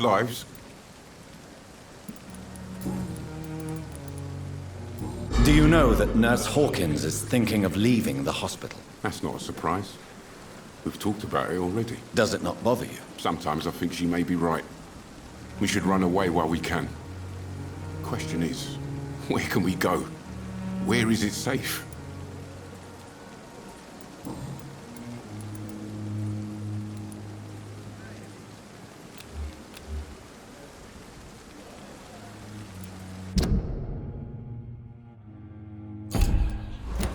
lives. Do you know that Nurse Hawkins is thinking of leaving the hospital? That's not a surprise. We've talked about it already. Does it not bother you? Sometimes I think she may be right. We should run away while we can. Question is, where can we go? Where is it safe?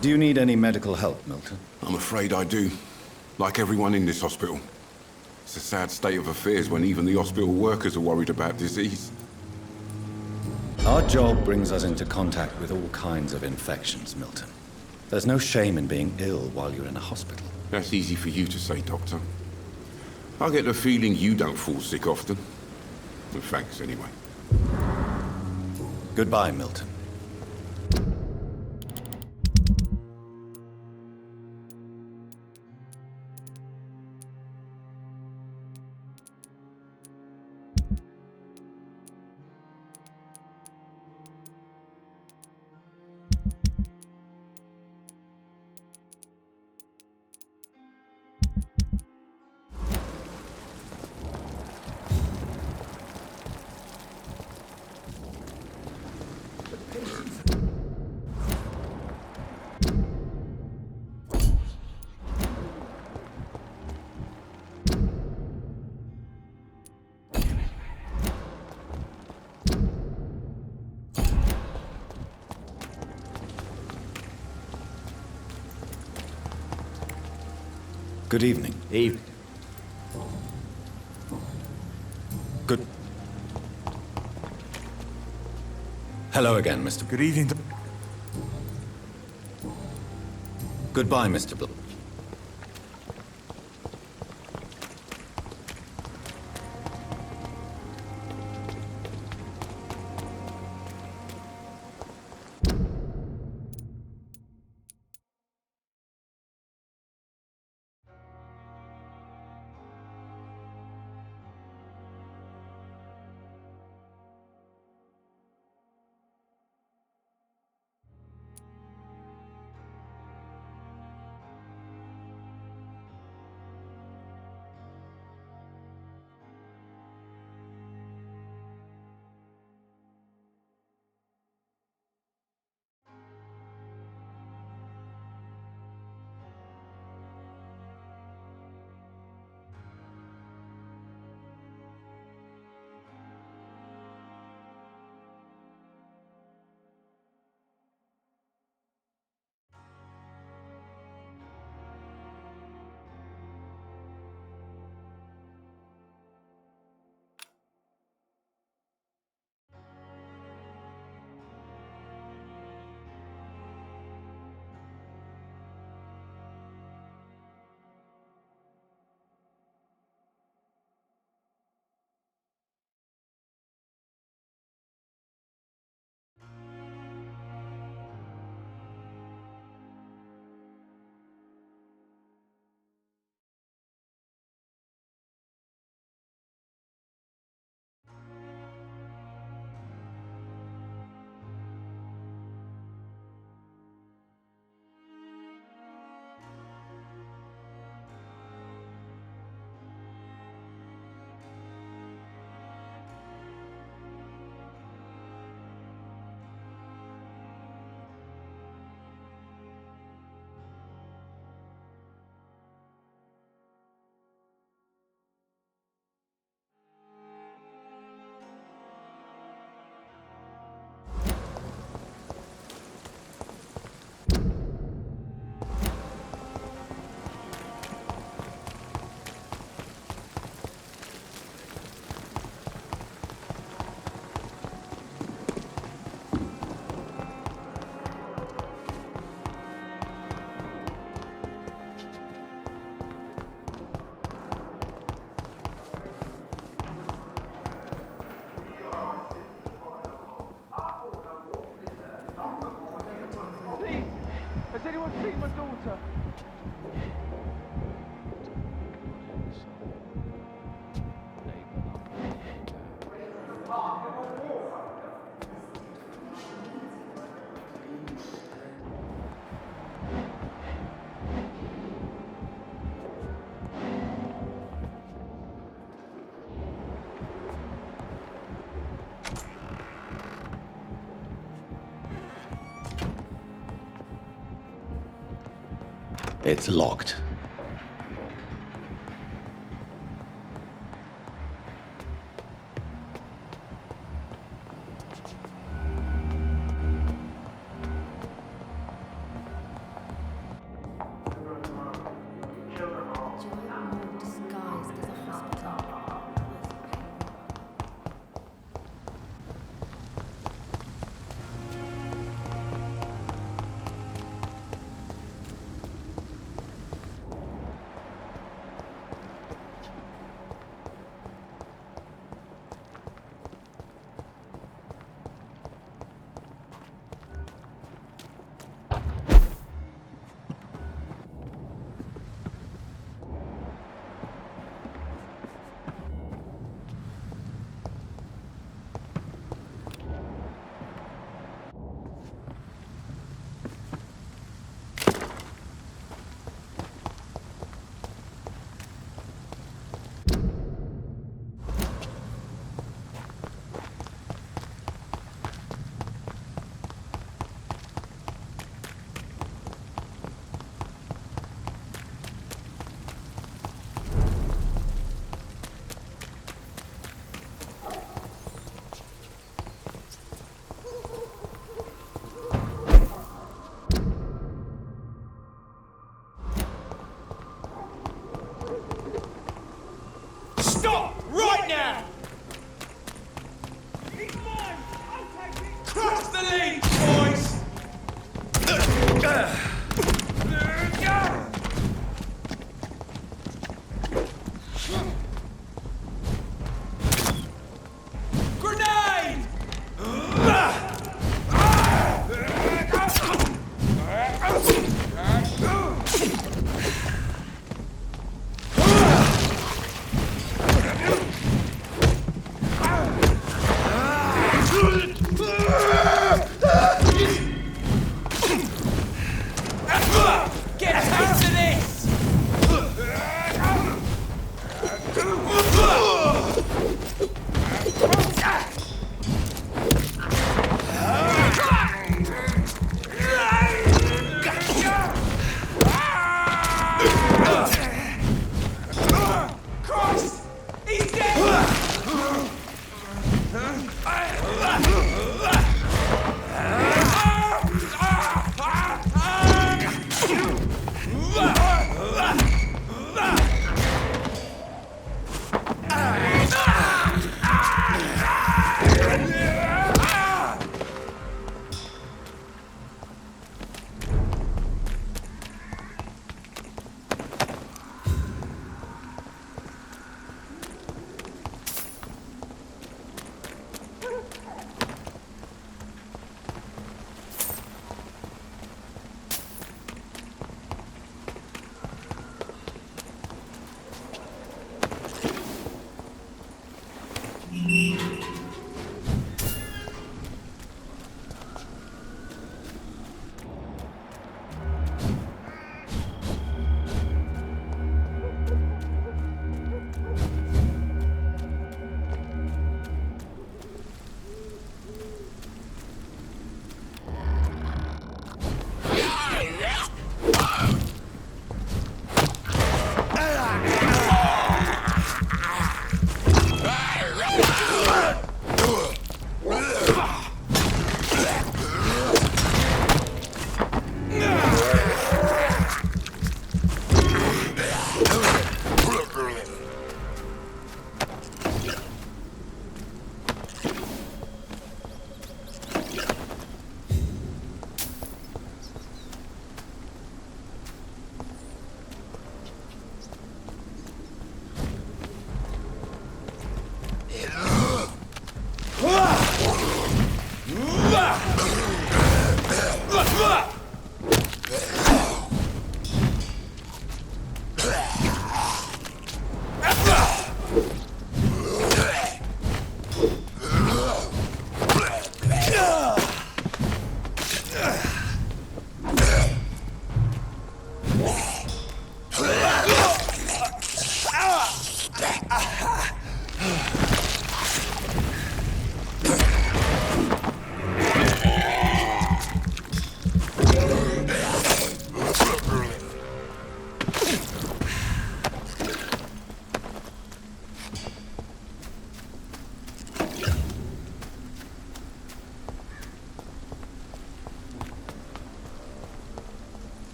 Do you need any medical help, Milton? I'm afraid I do. Like everyone in this hospital. It's a sad state of affairs when even the hospital workers are worried about disease. Our job brings us into contact with all kinds of infections, Milton. There's no shame in being ill while you're in a hospital. That's easy for you to say, Doctor. I get the feeling you don't fall sick often. Well, thanks, anyway. Goodbye, Milton. Good evening. Good... Hello again, Mr. Good evening. Goodbye, Mr. Bl... It's locked. Disguised as a hospital. Stop! Right now! It's mine! I'll take it! Cross the lead, boys! Grenade! Get a taste of this! Christ! He's dead!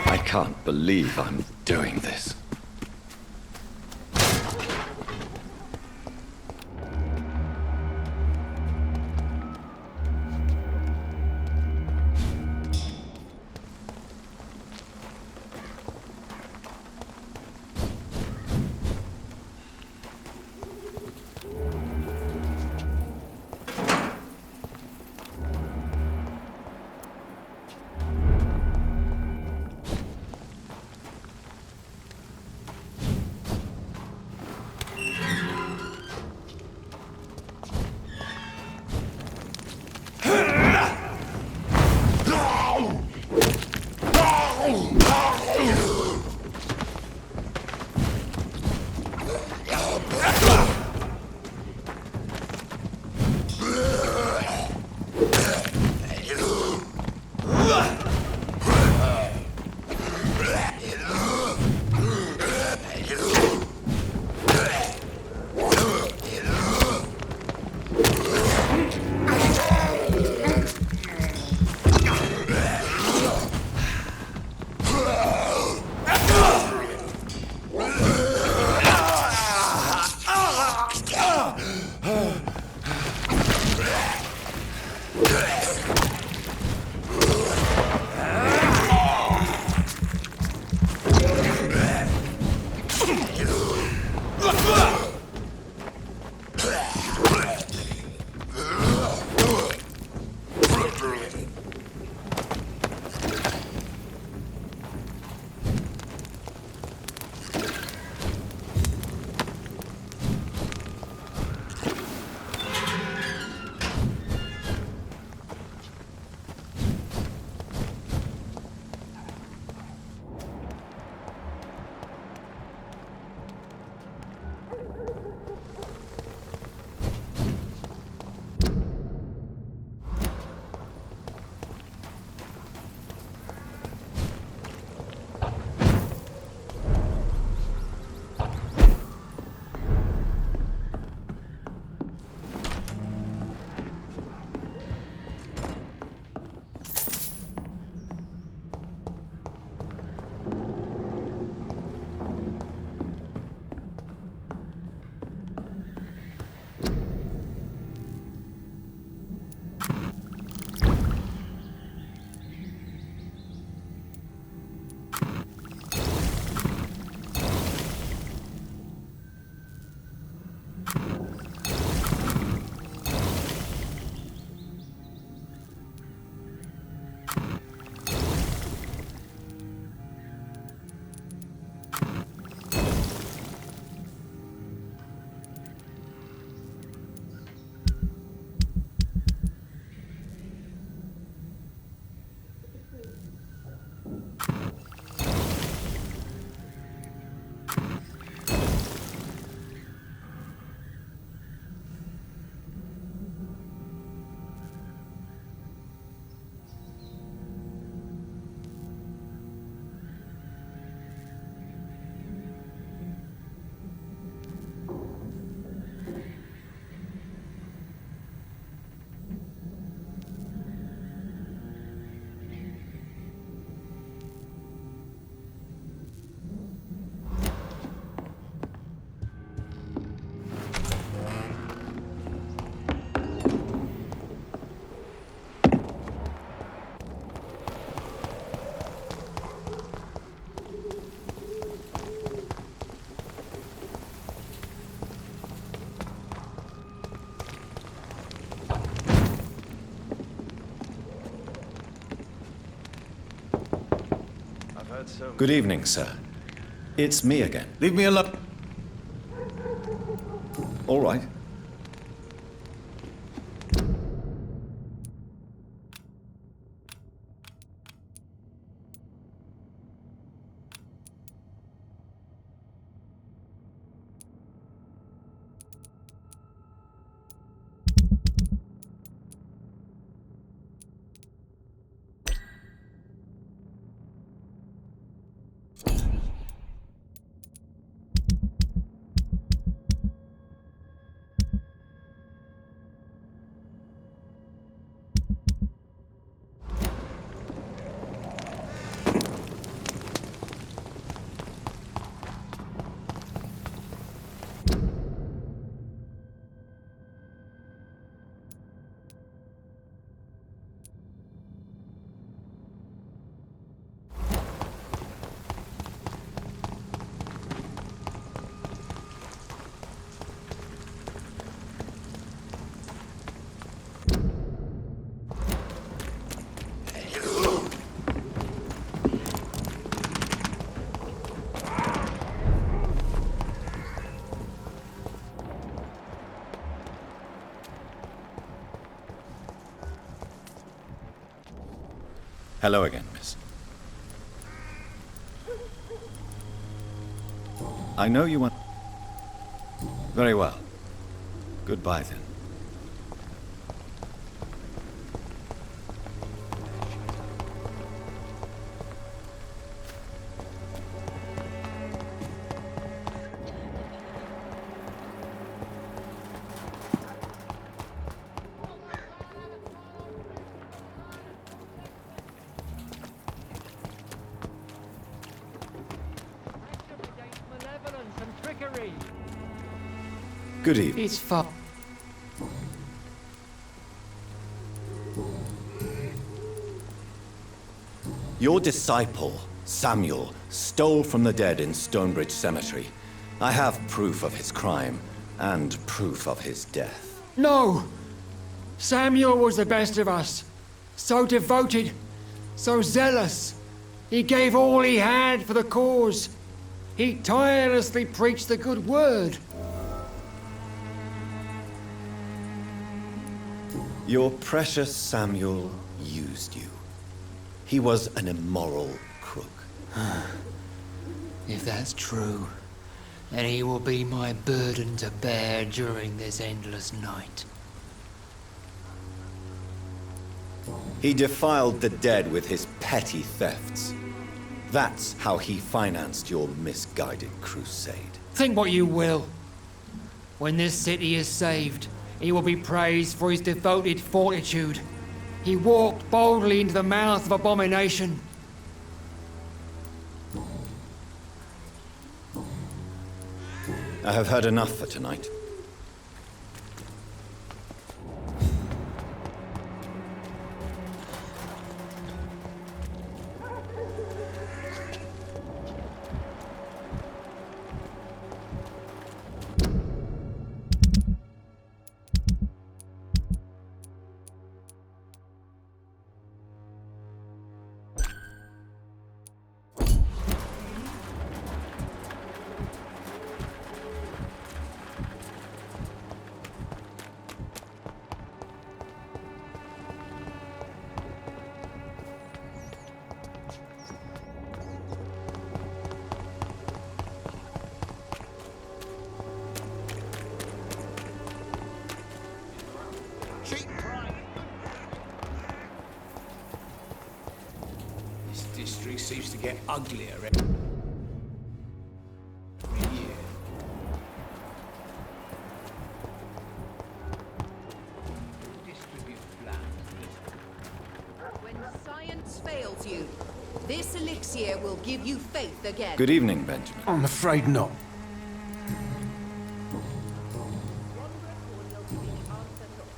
I can't believe I'm doing this. Good evening, sir. It's me again. Leave me alone. All right. Hello again, miss. I know you want... Very well. Goodbye, then. Good evening. It's far. Your disciple, Samuel, stole from the dead in Stonebridge Cemetery. I have proof of his crime, and proof of his death. No! Samuel was the best of us. So devoted, so zealous. He gave all he had for the cause. He tirelessly preached the good word. Your precious Samuel used you. He was an immoral crook. If that's true, then he will be my burden to bear during this endless night. He defiled the dead with his petty thefts. That's how he financed your misguided crusade. Think what you will. When this city is saved, he will be praised for his devoted fortitude. He walked boldly into the mouth of abomination. I have heard enough for tonight. This district seems to get uglier every year. Distribute land. When science fails you, this elixir will give you faith again. Good evening, Benjamin. I'm afraid not.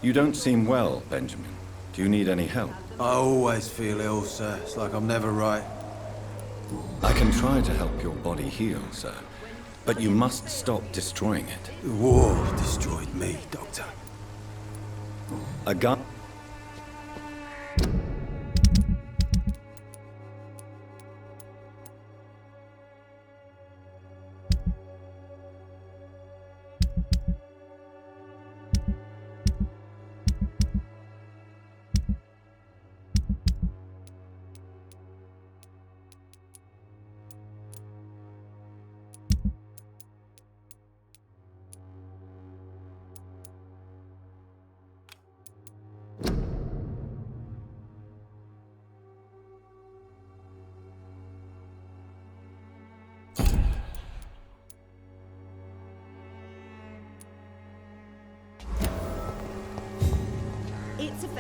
You don't seem well, Benjamin. Do you need any help? I always feel ill, sir. It's like I'm never right. I can try to help your body heal, sir. But you must stop destroying it. The war destroyed me, Doctor. A gun...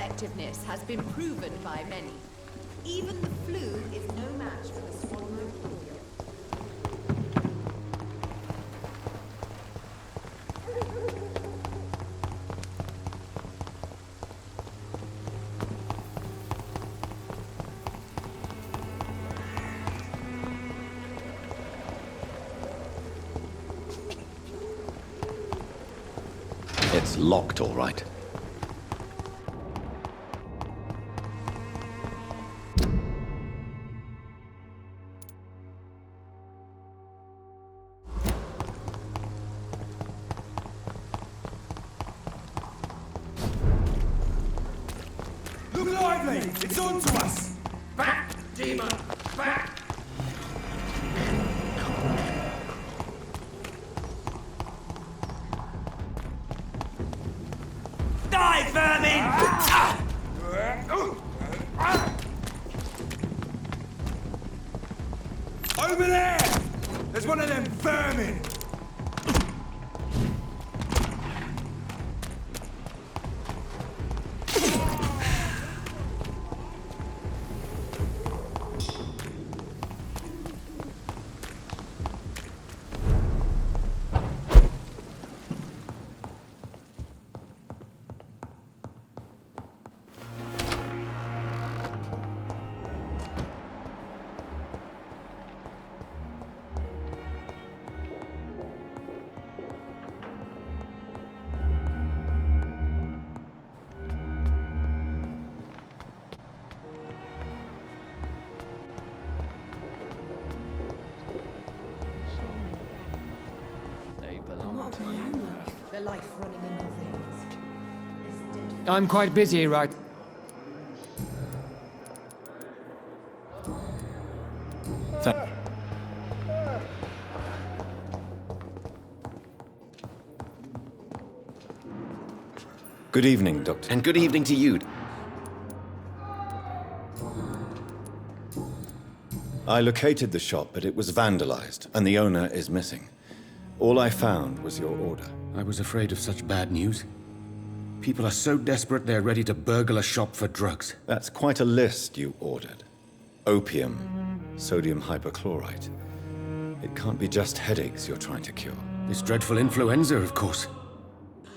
effectiveness has been proven by many. Even the flu is no match for the swallowing polio. It's locked, all right. Look lively! It's on to us! Back, demon! Back! Die, vermin! Over there! There's one of them vermin! The life running into things. I'm quite busy, right? Good evening, Doctor. And good evening to you. I located the shop, but it was vandalized, and the owner is missing. All I found was your order. I was afraid of such bad news. People are so desperate they're ready to burgle a shop for drugs. That's quite a list you ordered. Opium, sodium hypochlorite. It can't be just headaches you're trying to cure. This dreadful influenza, of course.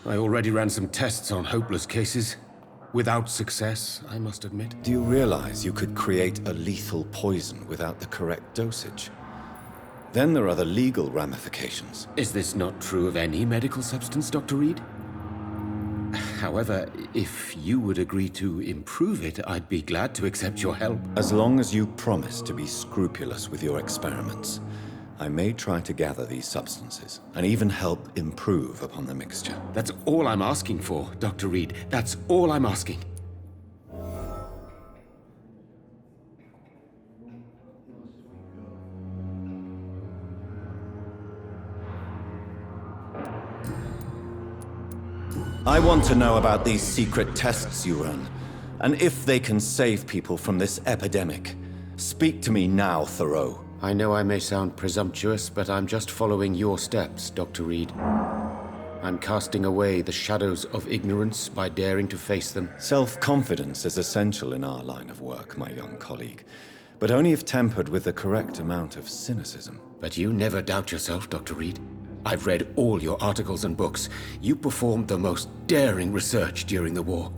I already ran some tests on hopeless cases. Without success, I must admit. Do you realize you could create a lethal poison without the correct dosage? Then there are the legal ramifications. Is this not true of any medical substance, Dr. Reed? However, if you would agree to improve it, I'd be glad to accept your help. As long as you promise to be scrupulous with your experiments, I may try to gather these substances, and even help improve upon the mixture. That's all I'm asking for, Dr. Reed. That's all I'm asking. I want to know about these secret tests you run, and if they can save people from this epidemic. Speak to me now, Thoreau. I know I may sound presumptuous, but I'm just following your steps, Dr. Reed. I'm casting away the shadows of ignorance by daring to face them. Self-confidence is essential in our line of work, my young colleague, but only if tempered with the correct amount of cynicism. But you never doubt yourself, Dr. Reed. I've read all your articles and books. You performed the most daring research during the war.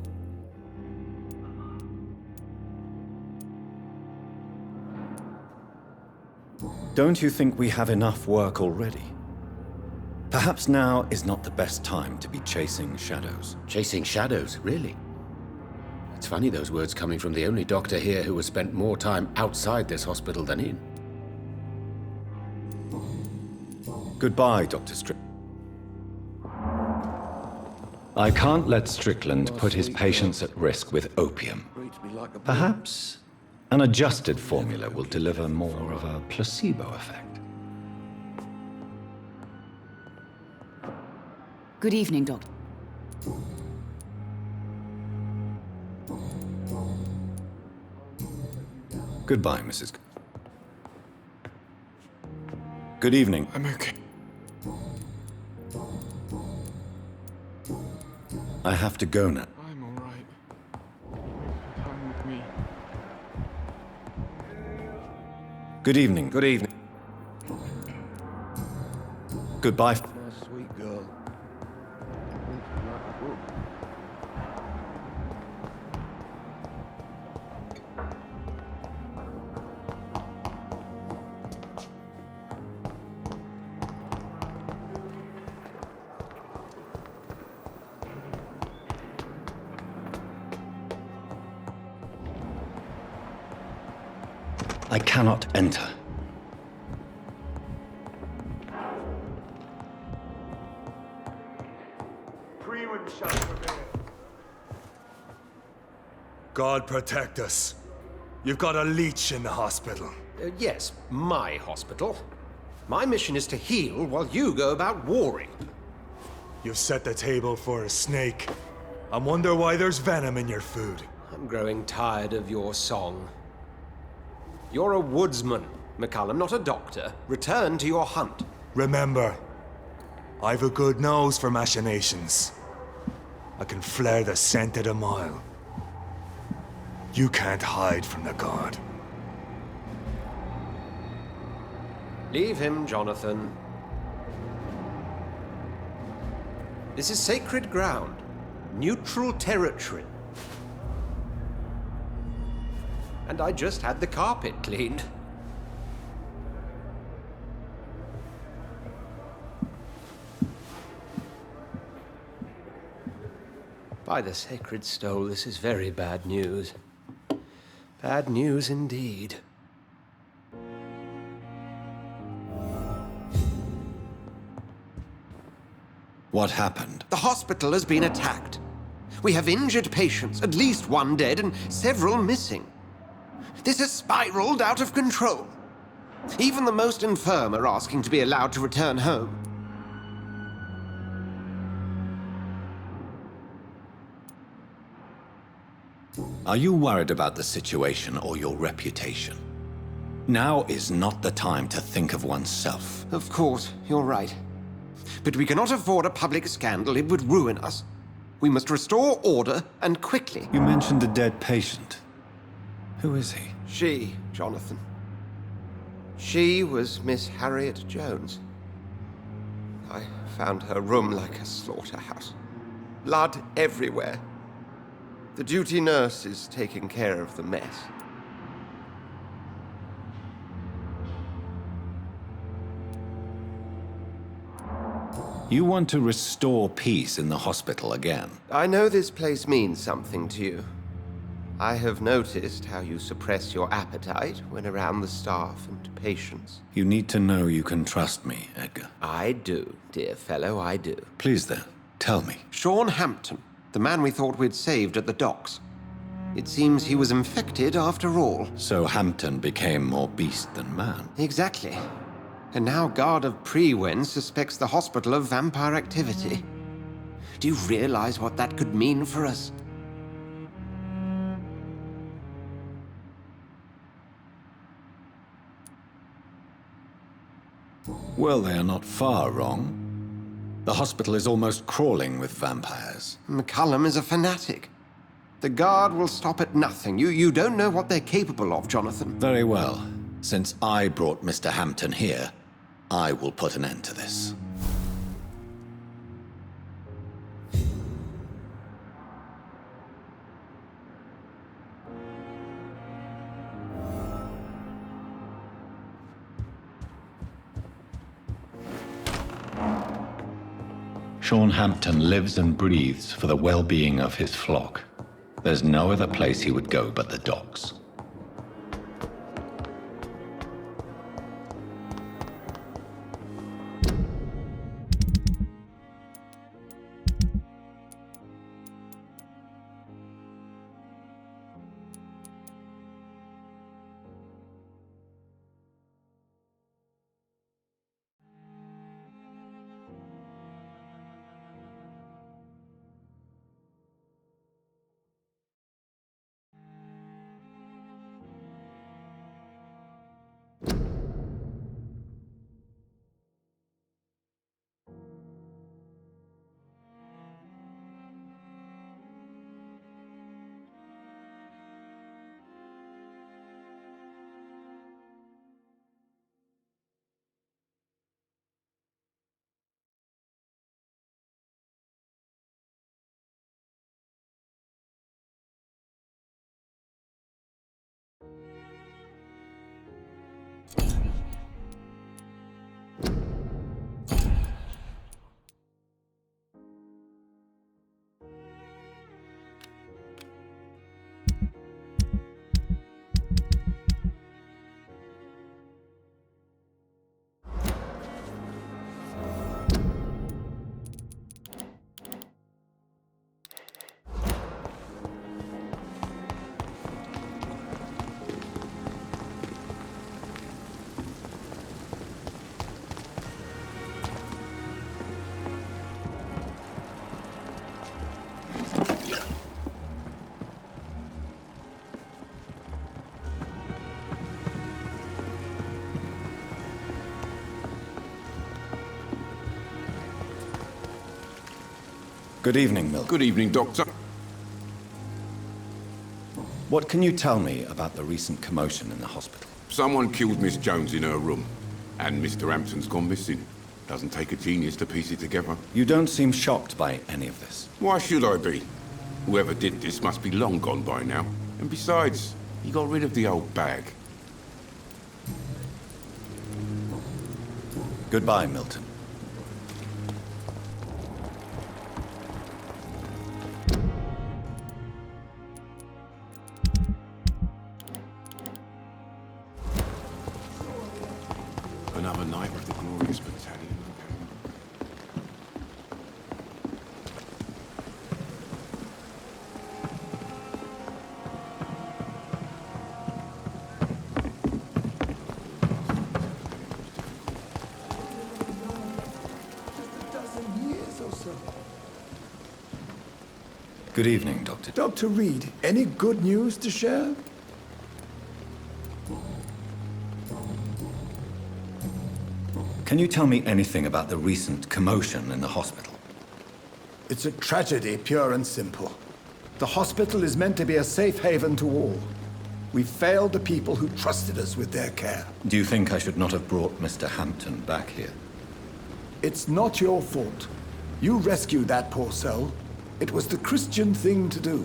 Don't you think we have enough work already? Perhaps now is not the best time to be chasing shadows. Chasing shadows, really? It's funny those words coming from the only doctor here who has spent more time outside this hospital than in. Goodbye, Dr. Strickland. I can't let Strickland put his patients at risk with opium. Perhaps an adjusted formula will deliver more of a placebo effect. Good evening, Doctor. Goodbye, Mrs. Good evening. I'm okay. I have to go now. I'm all right. Good evening. Good evening. Goodbye. Sweet girl. I cannot enter. God protect us. You've got a leech in the hospital. Yes, my hospital. My mission is to heal while you go about warring. You've set the table for a snake. I wonder why there's venom in your food. I'm growing tired of your song. You're a woodsman, McCullum, not a doctor. Return to your hunt. Remember, I've a good nose for machinations. I can flare the scent at a mile. You can't hide from the god. Leave him, Jonathan. This is sacred ground. Neutral territory. And I just had the carpet cleaned. By the sacred stole, this is very bad news. Bad news indeed. What happened? The hospital has been attacked. We have injured patients, at least one dead and several missing. This has spiraled out of control. Even the most infirm are asking to be allowed to return home. Are you worried about the situation or your reputation? Now is not the time to think of oneself. Of course, you're right. But we cannot afford a public scandal. It would ruin us. We must restore order, and quickly. You mentioned a dead patient. Who is he? She, Jonathan. She was Miss Harriet Jones. I found her room like a slaughterhouse. Blood everywhere. The duty nurse is taking care of the mess. You want to restore peace in the hospital again. I know this place means something to you. I have noticed how you suppress your appetite when around the staff and patients. You need to know you can trust me, Edgar. I do, dear fellow, I do. Please then, tell me. Sean Hampton, the man we thought we'd saved at the docks. It seems he was infected after all. So Hampton became more beast than man. Exactly. And now Guard of Prewen suspects the hospital of vampire activity. Do you realize what that could mean for us? Well, they are not far wrong. The hospital is almost crawling with vampires. McCullum is a fanatic. The Guard will stop at nothing. You don't know what they're capable of, Jonathan. Very well. Since I brought Mr. Hampton here, I will put an end to this. Sean Hampton lives and breathes for the well-being of his flock. There's no other place he would go but the docks. Good evening, Milton. Good evening, Doctor. What can you tell me about the recent commotion in the hospital? Someone killed Miss Jones in her room, and Mr. Hampton's gone missing. Doesn't take a genius to piece it together. You don't seem shocked by any of this. Why should I be? Whoever did this must be long gone by now. And besides, he got rid of the old bag. Goodbye, Milton. Another night with the glorious battalion. Good evening, Doctor. Dr. Reed, any good news to share? Can you tell me anything about the recent commotion in the hospital? It's a tragedy, pure and simple. The hospital is meant to be a safe haven to all. We failed the people who trusted us with their care. Do you think I should not have brought Mr. Hampton back here? It's not your fault. You rescued that poor soul. It was the Christian thing to do.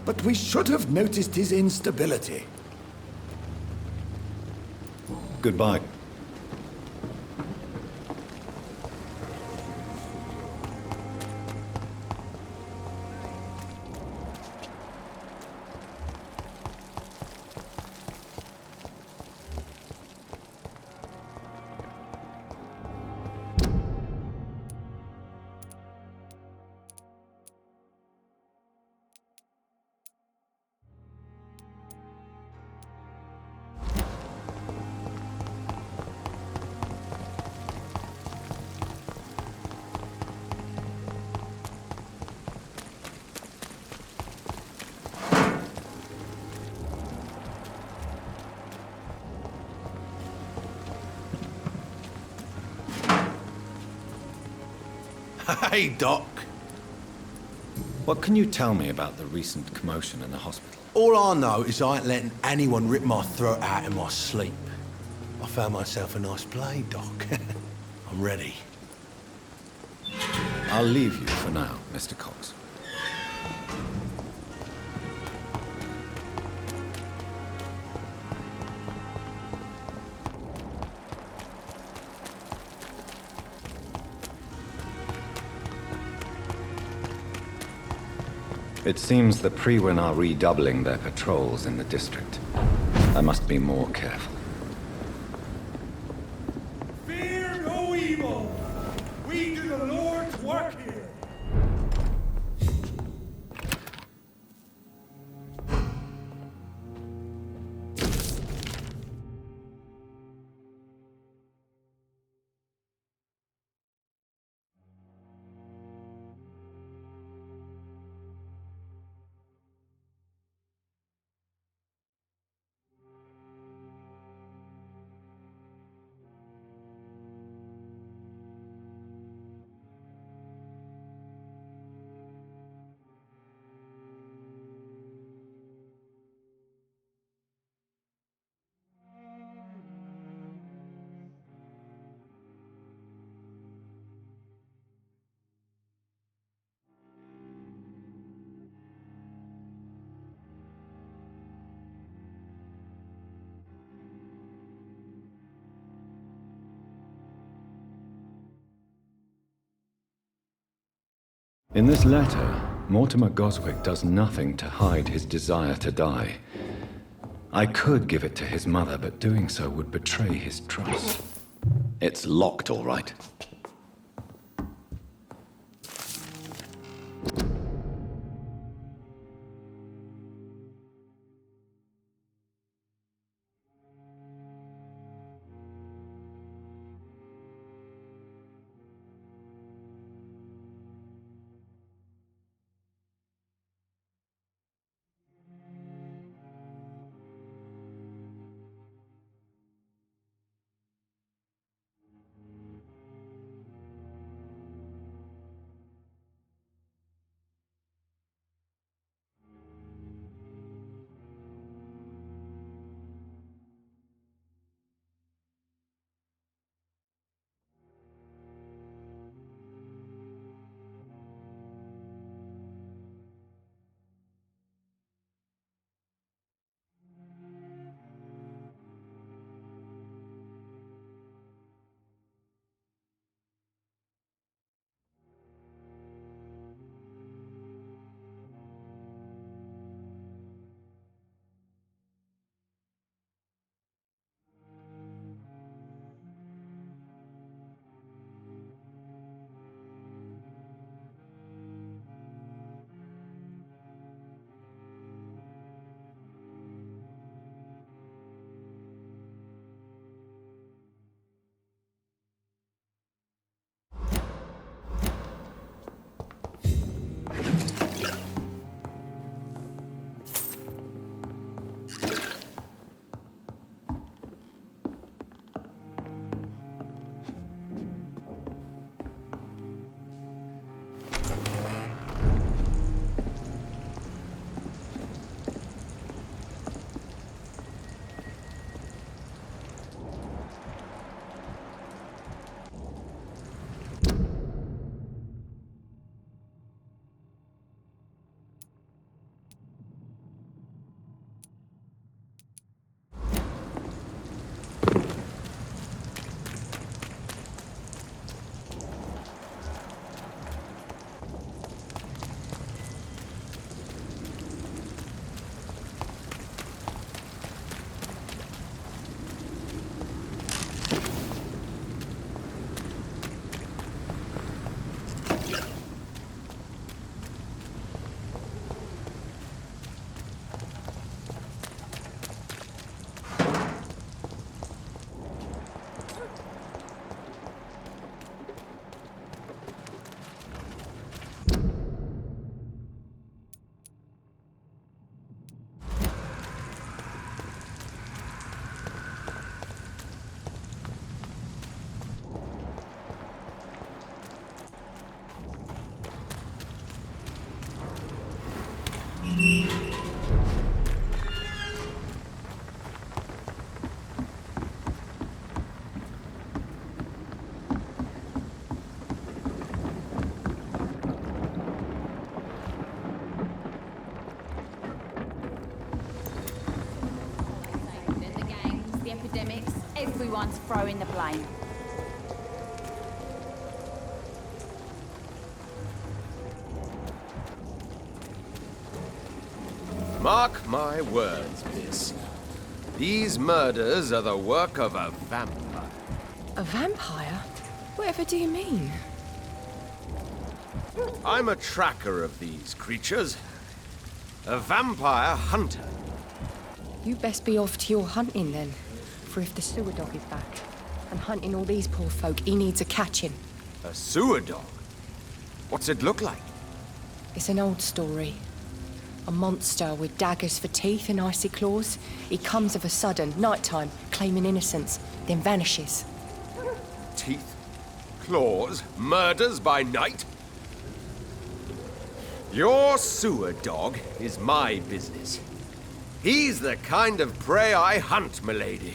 But we should have noticed his instability. Goodbye. Hey, Doc. What can you tell me about the recent commotion in the hospital? All I know is I ain't letting anyone rip my throat out in my sleep. I found myself a nice blade, Doc. I'm ready. I'll leave you for now, Mr. Cox. It seems the Priwen are redoubling their patrols in the district. I must be more careful. Fear no evil! We do the Lord's work here! In this letter, Mortimer Goswick does nothing to hide his desire to die. I could give it to his mother, but doing so would betray his trust. It's locked, all right. epidemics, everyone's throwing the blame. Mark my words, miss. These murders are the work of a vampire. A vampire? Whatever do you mean? I'm a tracker of these creatures. A vampire hunter. You best be off to your hunting then. For if the sewer dog is back and hunting all these poor folk, he needs a catching. A sewer dog? What's it look like? It's an old story. A monster with daggers for teeth and icy claws. He comes of a sudden, nighttime, claiming innocence, then vanishes. Teeth, claws, murders by night? Your sewer dog is my business. He's the kind of prey I hunt, milady.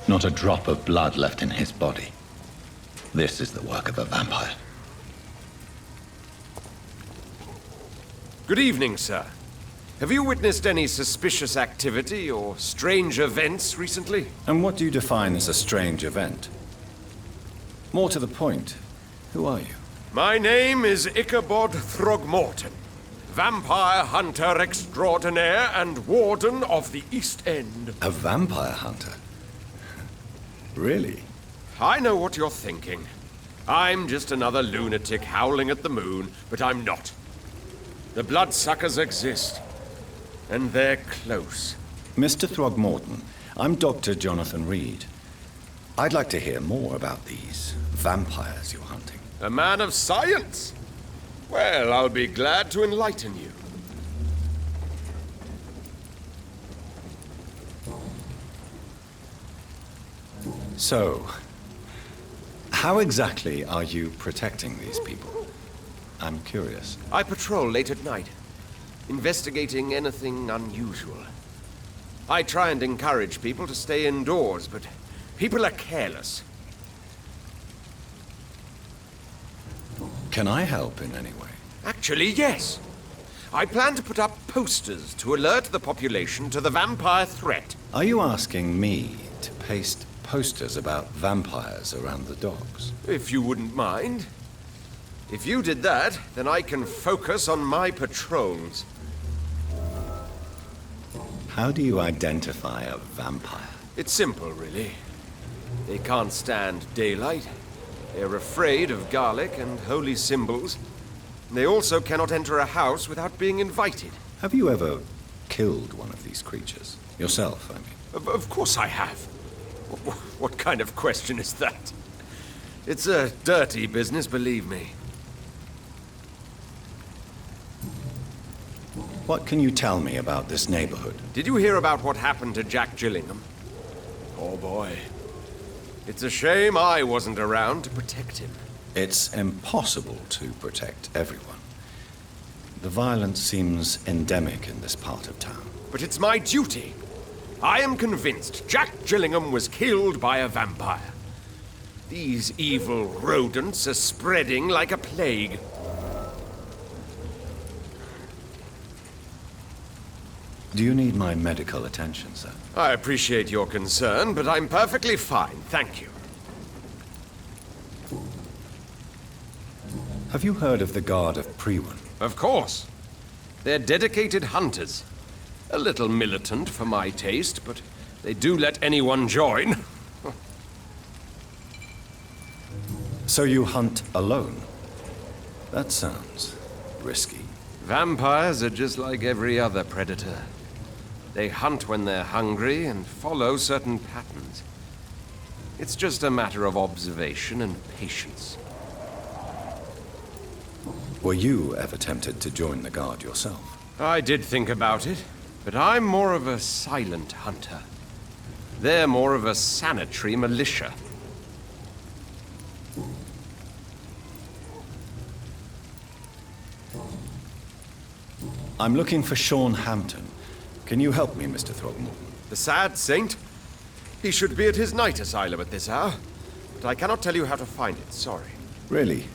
Not a drop of blood left in his body. This is the work of a vampire. Good evening, sir. Have you witnessed any suspicious activity or strange events recently? And what do you define as a strange event? More to the point, who are you? My name is Ichabod Throgmorton, vampire hunter extraordinaire and warden of the East End. A vampire hunter? Really? I know what you're thinking. I'm just another lunatic howling at the moon, but I'm not. The bloodsuckers exist, and they're close. Mr. Throgmorton, I'm Dr. Jonathan Reed. I'd like to hear more about these vampires you're hunting. A man of science? Well, I'll be glad to enlighten you. So, how exactly are you protecting these people? I'm curious. I patrol late at night, investigating anything unusual. I try and encourage people to stay indoors, but people are careless. Can I help in any way? Actually, yes. I plan to put up posters to alert the population to the vampire threat. Are you asking me to paste posters about vampires around the docks? If you wouldn't mind. If you did that, then I can focus on my patrols. How do you identify a vampire? It's simple, really. They can't stand daylight. They're afraid of garlic and holy symbols. They also cannot enter a house without being invited. Have you ever killed one of these creatures? Yourself, I mean. Of course I have. What kind of question is that? It's a dirty business, believe me. What can you tell me about this neighborhood? Did you hear about what happened to Jack Gillingham? Oh boy. It's a shame I wasn't around to protect him. It's impossible to protect everyone. The violence seems endemic in this part of town. But it's my duty. I am convinced Jack Gillingham was killed by a vampire. These evil rodents are spreading like a plague. Do you need my medical attention, sir? I appreciate your concern, but I'm perfectly fine, thank you. Have you heard of the Guard of Priwen? Of course. They're dedicated hunters. A little militant for my taste, but they do let anyone join. So you hunt alone? That sounds risky. Vampires are just like every other predator. They hunt when they're hungry and follow certain patterns. It's just a matter of observation and patience. Were you ever tempted to join the Guard yourself? I did think about it, but I'm more of a silent hunter. They're more of a sanitary militia. I'm looking for Sean Hampton. Can you help me, Mr. Throgmorton? The sad saint? He should be at his night asylum at this hour, but I cannot tell you how to find it, sorry. Really?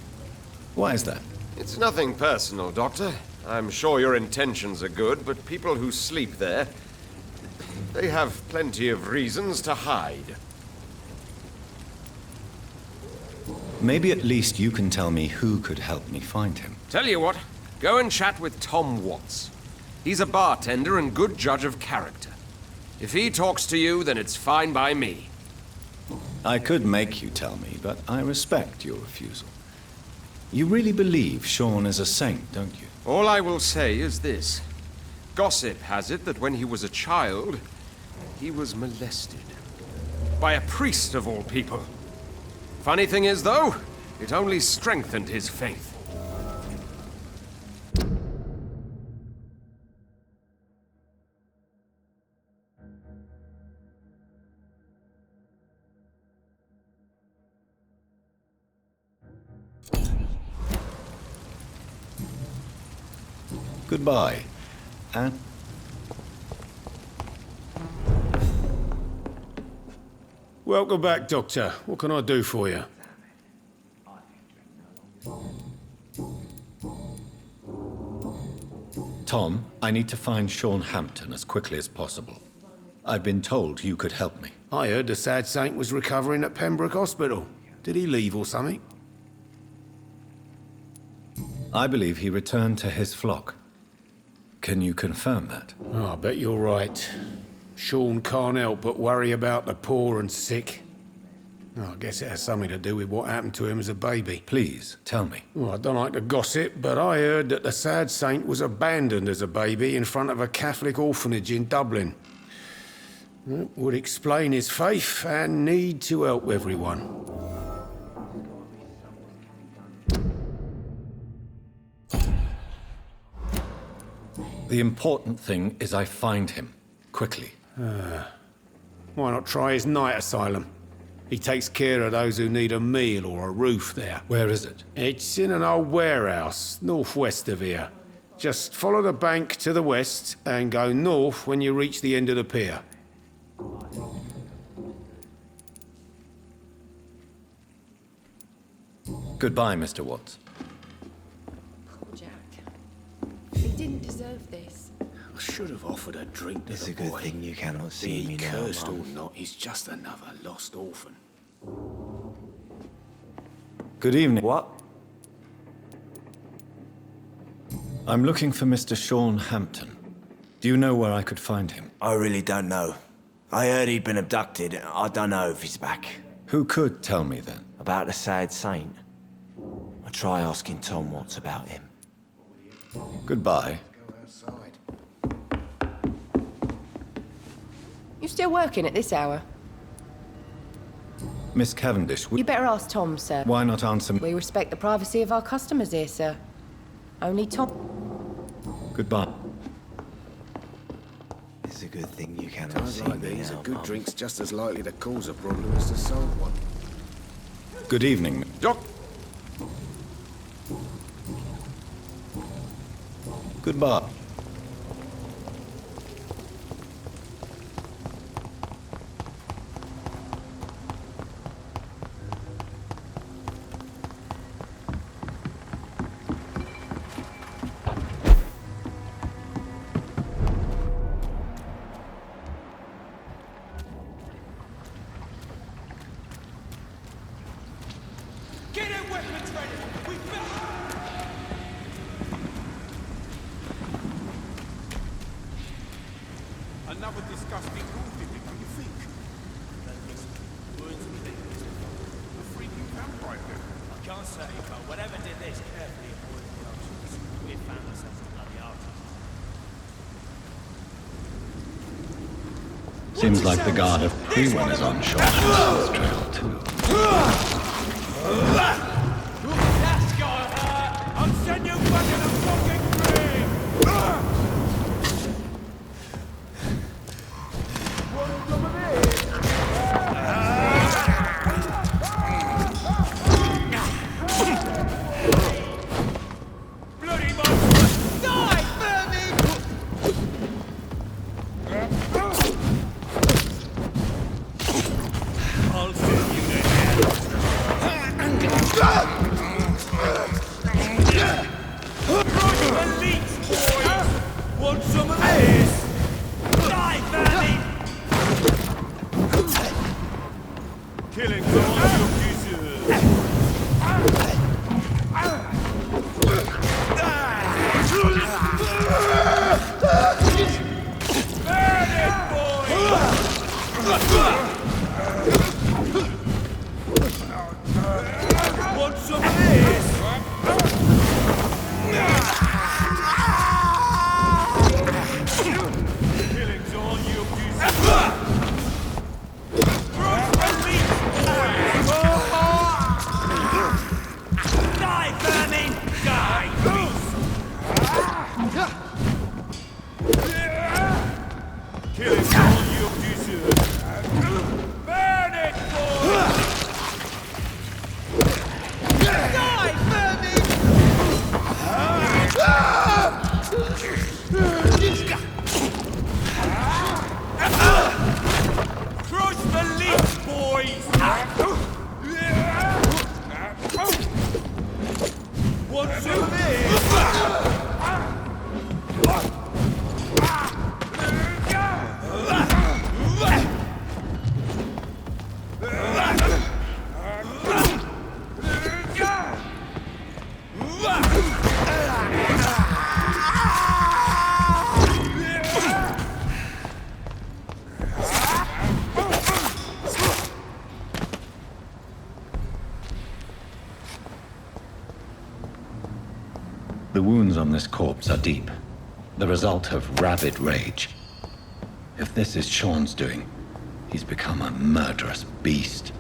Why is that? It's nothing personal, Doctor. I'm sure your intentions are good, but people who sleep there, they have plenty of reasons to hide. Maybe at least you can tell me who could help me find him. Tell you what, go and chat with Tom Watts. He's a bartender and good judge of character. If he talks to you, then it's fine by me. I could make you tell me, but I respect your refusal. You really believe Sean is a saint, don't you? All I will say is this. Gossip has it that when he was a child, he was molested. By a priest of all people. Funny thing is, though, it only strengthened his faith. Goodbye. And... Welcome back, Doctor. What can I do for you? Tom, I need to find Sean Hampton as quickly as possible. I've been told you could help me. I heard the sad saint was recovering at Pembroke Hospital. Did he leave or something? I believe he returned to his flock. Can you confirm that? Oh, I bet you're right. Sean can't help but worry about the poor and sick. Oh, I guess it has something to do with what happened to him as a baby. Please, tell me. Well, I don't like to gossip, but I heard that the sad saint was abandoned as a baby in front of a Catholic orphanage in Dublin. That would explain his faith and need to help everyone. The important thing is I find him, quickly. Why not try his night asylum? He takes care of those who need a meal or a roof there. Where is it? It's in an old warehouse, northwest of here. Just follow the bank to the west and go north when you reach the end of the pier. Goodbye, Mr. Watts. Poor Jack. He didn't deserve this. I should have offered a drink to It's the a good boy. thing you cannot see Be me now, cursed or Mum. not, he's just another lost orphan. Good evening. What? I'm looking for Mr. Sean Hampton. Do you know where I could find him? I really don't know. I heard he'd been abducted. I don't know if he's back. Who could tell me then? About the sad saint. I'll try asking Tom Watts about him. Goodbye. You still working at this hour? Miss Cavendish, You better ask Tom, sir. why not answer me? We respect the privacy of our customers here, sir. Only Tom. Goodbye. It's a good thing you cannot Times see like me these, now, a good Mum. drink's just as likely to cause a problem as to solve one. Good evening. Doc, Goodbye. Get their weapons ready! We Another disgusting roofing, what do you think? A freaking vampire then. I can't say, but whatever did this, carefully avoid the options. We had found ourselves a bloody artist. Seems like the guard of Prewen is on Sean Hampton's trail too. That's got hurt! I'll send you back in a fucking ring! Bloody monster! Die, vermin! I'll send you to hell! Killing all you deserve. Burn it, boys! Die, vermin! Crush the leech, boys! What's in this? The wounds on this corpse are deep, the result of rabid rage. If this is Sean's doing, he's become a murderous beast.